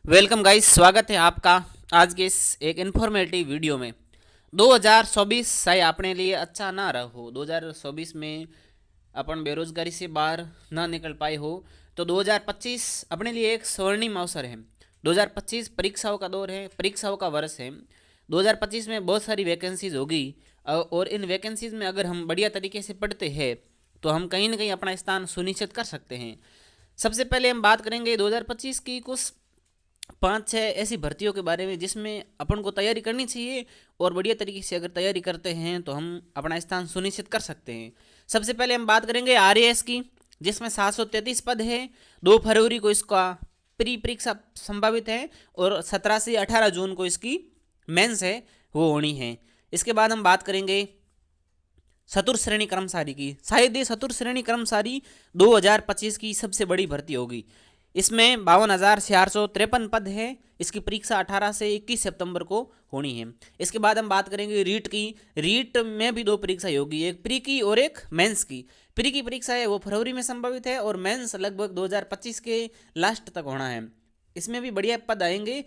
Welcome guys, स्वागत है आपका आज के इस एक इन्फॉर्मेटिव वीडियो में। 2024 शायद अपने लिए अच्छा ना रहा हो। 2024 में अपन बेरोजगारी से बाहर ना निकल पाए हो, तो 2025 अपने लिए एक स्वर्णिम अवसर है। 2025 परीक्षाओं का दौर है, परीक्षाओं का वर्ष है। 2025 में बहुत सारी वैकेंसीज होगी और इन वैकेंसीज में अगर हम बढ़िया तरीके से पढ़ते हैं तो हम कहीं ना कहीं अपना स्थान सुनिश्चित कर सकते हैं। सबसे पहले हम बात करेंगे 2025 की कुछ 5-6 ऐसी भर्तियों के बारे में जिसमें अपन को तैयारी करनी चाहिए, और बढ़िया तरीके से अगर तैयारी करते हैं तो हम अपना स्थान सुनिश्चित कर सकते हैं। सबसे पहले हम बात करेंगे आरएएस की, जिसमें 733 पद है। 2 फरवरी को इसका प्री परीक्षा संभावित है और 17 से 18 जून को इसकी मेंस है वो होनी है। इसके बाद हम बात करेंगे चतुर्थ श्रेणी कर्मचारी की। शायद ये चतुर्थ श्रेणी कर्मचारी 2025 की सबसे बड़ी भर्ती होगी। इसमें 52,453 पद है। इसकी परीक्षा 18 से 21 सितंबर को होनी है। इसके बाद हम बात करेंगे रीट की। रीट में भी 2 परीक्षा होगी, एक प्री की और एक मेंस की। प्री की परीक्षा है वो फरवरी में संभावित है और मेंस लगभग 2025 के लास्ट तक होना है। इसमें भी बढ़िया पद आएंगे,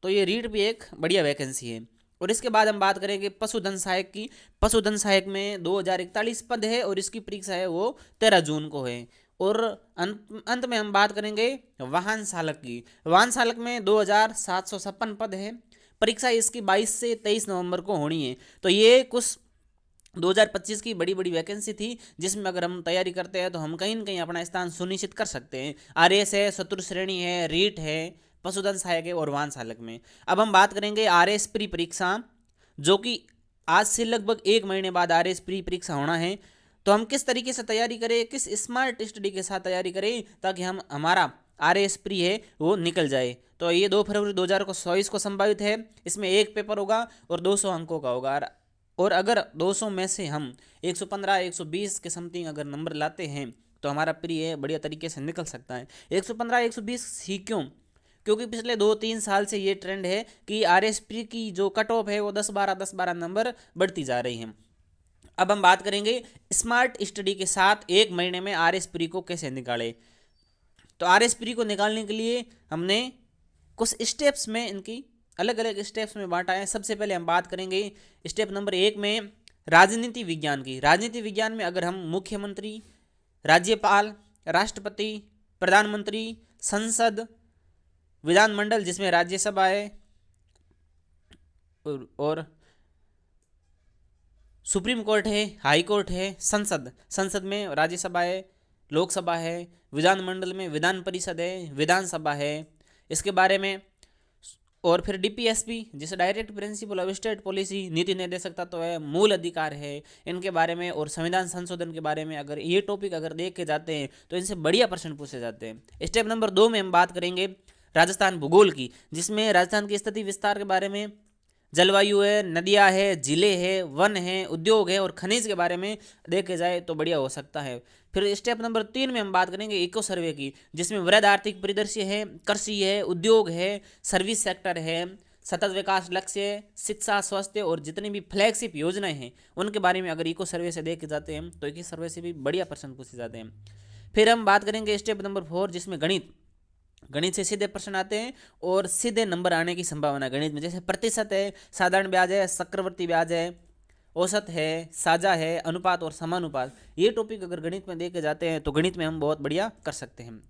तो ये रीट भी एक बढ़िया वैकेंसी है। और इसके बाद हम बात करेंगे पशुधन सहायक की। पशुधन सहायक में 2041 पद है और इसकी परीक्षा है वो 13 जून को है। और अंत में हम बात करेंगे वाहन चालक की। वाहन चालक में 2756 पद है। परीक्षा इसकी 22 से 23 नवंबर को होनी है। तो ये कुछ 2025 की बड़ी बड़ी वैकेंसी थी जिसमें अगर हम तैयारी करते हैं तो हम कहीं ना कहीं अपना स्थान सुनिश्चित कर सकते हैं। आरएएस है, चतुर्थ श्रेणी है, रीट है, पशुधन सहायक है और वाहन चालक में। अब हम बात करेंगे आरएएस प्री परीक्षा, जो कि आज से लगभग 1 महीने बाद आरएएस प्री परीक्षा होना है। तो हम किस तरीके से तैयारी करें, किस स्मार्ट स्टडी के साथ तैयारी करें ताकि हम हमारा आरएएस प्री है वो निकल जाए। तो ये 2 फरवरी 2024 को संभावित है। इसमें एक पेपर होगा और 200 अंकों का होगा। और अगर 200 में से हम 115 120 के समथिंग अगर नंबर लाते हैं तो हमारा प्री है बढ़िया तरीके से निकल सकता है। 115 120 ही क्यों? क्योंकि पिछले 2-3 साल से ये ट्रेंड है कि आरएस प्री की जो कट ऑफ है वो 10-12 नंबर बढ़ती जा रही है। अब हम बात करेंगे स्मार्ट स्टडी के साथ 1 महीने में आरएस प्री को कैसे निकालें। तो आरएस प्री को निकालने के लिए हमने कुछ स्टेप्स में इनकी अलग अलग स्टेप्स में बांटा है। सबसे पहले हम बात करेंगे स्टेप नंबर 1 में राजनीति विज्ञान की। राजनीति विज्ञान में अगर हम मुख्यमंत्री, राज्यपाल, राष्ट्रपति, प्रधानमंत्री, संसद, विधानमंडल जिसमें राज्यसभा है और सुप्रीम कोर्ट है, हाई कोर्ट है, संसद, संसद में राज्यसभा है, लोकसभा है, विधानमंडल में विधान परिषद है, विधानसभा है, इसके बारे में। और फिर डीपीएसपी जिसे direct principle of state policy, नीति निर्देशक तत्व है, मूल अधिकार है, इनके बारे में और संविधान संशोधन के बारे में अगर ये टॉपिक अगर देख के जाते हैं तो इनसे बढ़िया प्रश्न पूछे जाते हैं। स्टेप नंबर 2 में हम बात करेंगे राजस्थान भूगोल की, जिसमें राजस्थान की स्थिति विस्तार के बारे में, जलवायु है, नदियाँ है, जिले है, वन है, उद्योग है और खनिज के बारे में देखे जाए तो बढ़िया हो सकता है। फिर स्टेप नंबर 3 में हम बात करेंगे इको सर्वे की, जिसमें वृहद आर्थिक परिदृश्य है, कृषि है, उद्योग है, सर्विस सेक्टर है, सतत विकास लक्ष्य, शिक्षा, स्वास्थ्य और जितनी भी फ्लैगशिप योजनाएं हैं उनके बारे में अगर इको सर्वे से देखे जाते हैं तो इको सर्वे से भी बढ़िया प्रश्न पूछे जाते हैं। फिर हम बात करेंगे स्टेप नंबर 4, जिसमें गणित। गणित से सीधे प्रश्न आते हैं और सीधे नंबर आने की संभावना गणित में, जैसे प्रतिशत है, साधारण ब्याज है, चक्रवर्ती ब्याज है, औसत है, साझा है, अनुपात और समानुपात। ये टॉपिक अगर गणित में देखे जाते हैं तो गणित में हम बहुत बढ़िया कर सकते हैं।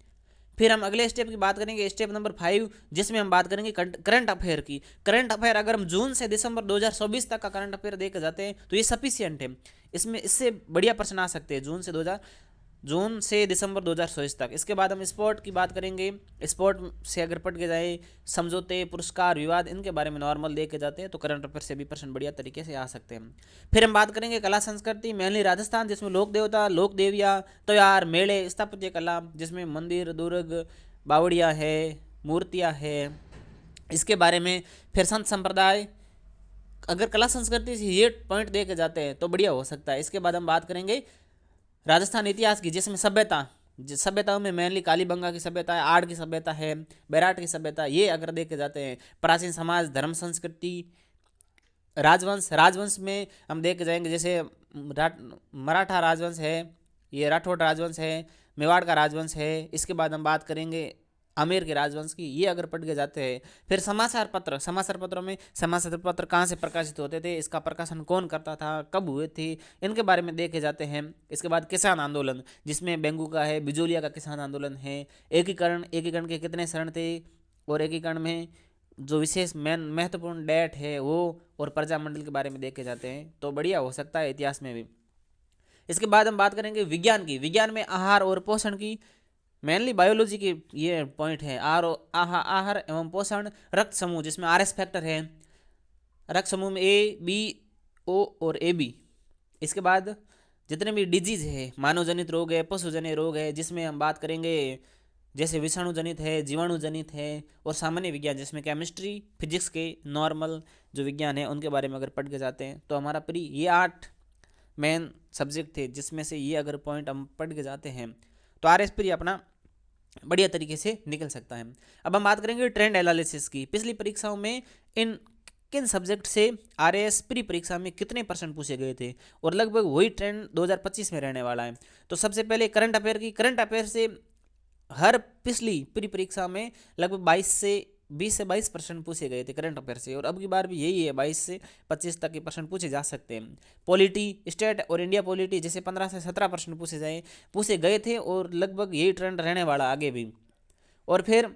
फिर हम अगले स्टेप की बात करेंगे स्टेप नंबर 5, जिसमें हम बात करेंगे करंट अफेयर की। करंट अफेयर अगर हम जून से दिसंबर 2024 तक का करंट अफेयर देखे जाते हैं तो ये सफिशियंट है। इसमें इससे बढ़िया प्रश्न आ सकते हैं जून से दिसंबर 2024 तक। इसके बाद हम स्पोर्ट की बात करेंगे। स्पोर्ट से अगर पढ़ के जाए, समझौते, पुरस्कार, विवाद, इनके बारे में नॉर्मल देखे जाते हैं तो करंट अफेयर से भी प्रश्न बढ़िया तरीके से आ सकते हैं। फिर हम बात करेंगे कला संस्कृति, मेनली राजस्थान, जिसमें लोक देवता, लोक देवियाँ, त्योहार, मेले, स्थापत्य कला, जिसमें मंदिर, दुर्ग, बावड़ियाँ है, मूर्तियाँ है, इसके बारे में। फिर संत संप्रदाय, अगर कला संस्कृति से ये पॉइंट देखे जाते हैं तो बढ़िया हो सकता है। इसके बाद हम बात करेंगे राजस्थान इतिहास की, जिसमें सभ्यताओं में मेनली कालीबंगा की सभ्यता है, आड़ की सभ्यता है, बैराट की सभ्यता, ये अगर देखे जाते हैं। प्राचीन समाज, धर्म, संस्कृति, राजवंश में हम देखे जाएंगे, जैसे मराठा राजवंश है, ये राठौड़ राजवंश है, मेवाड़ का राजवंश है। इसके बाद हम बात करेंगे आमेर के राजवंश की, ये अगर पढ़ के जाते हैं। फिर समाचार पत्र, समाचार पत्रों में समाचार पत्र कहाँ से प्रकाशित होते थे, इसका प्रकाशन कौन करता था, कब हुए थे, इनके बारे में देखे जाते हैं। इसके बाद किसान आंदोलन, जिसमें बेंगू का है, बिजोलिया का किसान आंदोलन है। एकीकरण, एकीकरण के कितने चरण थे, और एकीकरण में जो विशेष मेन महत्वपूर्ण डेट है वो, और प्रजामंडल के बारे में देखे जाते हैं। तो बढ़िया हो सकता है इतिहास में भी। इसके बाद हम बात करेंगे विज्ञान की। विज्ञान में आहार और पोषण की, मेनली बायोलॉजी की ये पॉइंट है। आहार एवं पोषण, रक्त समूह जिसमें आर एस फैक्टर है, रक्त समूह में ए बी ओ और ए बी। इसके बाद जितने भी डिजीज है, मानव जनित रोग है, पशुजन्य रोग है, जिसमें हम बात करेंगे जैसे विषाणु जनित है, जीवाणु जनित है, और सामान्य विज्ञान जिसमें केमिस्ट्री फिजिक्स के नॉर्मल जो विज्ञान है उनके बारे में अगर पढ़ के जाते हैं तो हमारा प्री ये 8 मेन सब्जेक्ट थे, जिसमें से ये अगर पॉइंट हम पढ़ के जाते हैं तो आर एस प्री अपना बढ़िया तरीके से निकल सकता है। अब हम बात करेंगे ट्रेंड एनालिसिस की। पिछली परीक्षाओं में इन किन सब्जेक्ट से आर एस प्री परीक्षा में कितने परसेंट पूछे गए थे, और लगभग वही ट्रेंड 2025 में रहने वाला है। तो सबसे पहले करंट अफेयर की। करंट अफेयर से हर पिछली प्री परीक्षा में लगभग 20 से 22% पूछे गए थे करंट अफेयर से, और अब की बार भी यही है, 22 से 25 तक के परसेंट पूछे जा सकते हैं। पॉलिटी, स्टेट और इंडिया पॉलिटी जैसे 15 से 17% पूछे गए थे, और लगभग यही ट्रेंड रहने वाला आगे भी। और फिर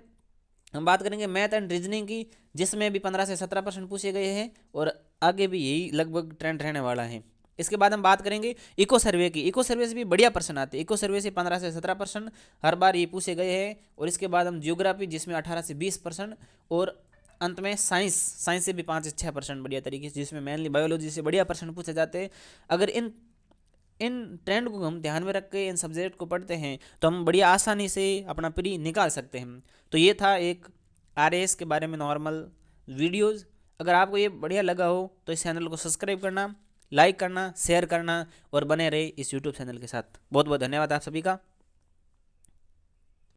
हम बात करेंगे मैथ एंड रीजनिंग की, जिसमें भी 15 से 17% पूछे गए हैं, और आगे भी यही लगभग ट्रेंड रहने वाला है। इसके बाद हम बात करेंगे इको सर्वे की। इको सर्वे से भी बढ़िया प्रश्न आते हैं। इको सर्वे से 15 से 17% हर बार ये पूछे गए हैं। और इसके बाद हम जियोग्राफी, जिसमें 18 से 20%, और अंत में साइंस से भी 5 से 6% बढ़िया तरीके से, जिसमें मेनली बायोलॉजी से बढ़िया प्रश्न पूछे जाते हैं। अगर इन ट्रेंड को हम ध्यान में रख के इन सब्जेक्ट को पढ़ते हैं तो हम बढ़िया आसानी से अपना प्री निकाल सकते हैं। तो ये था एक आरएएस के बारे में नॉर्मल वीडियोज़। अगर आपको ये बढ़िया लगा हो तो इस चैनल को सब्सक्राइब करना, लाइक करना, शेयर करना, और बने रहे इस यूट्यूब चैनल के साथ। बहुत बहुत धन्यवाद आप सभी का।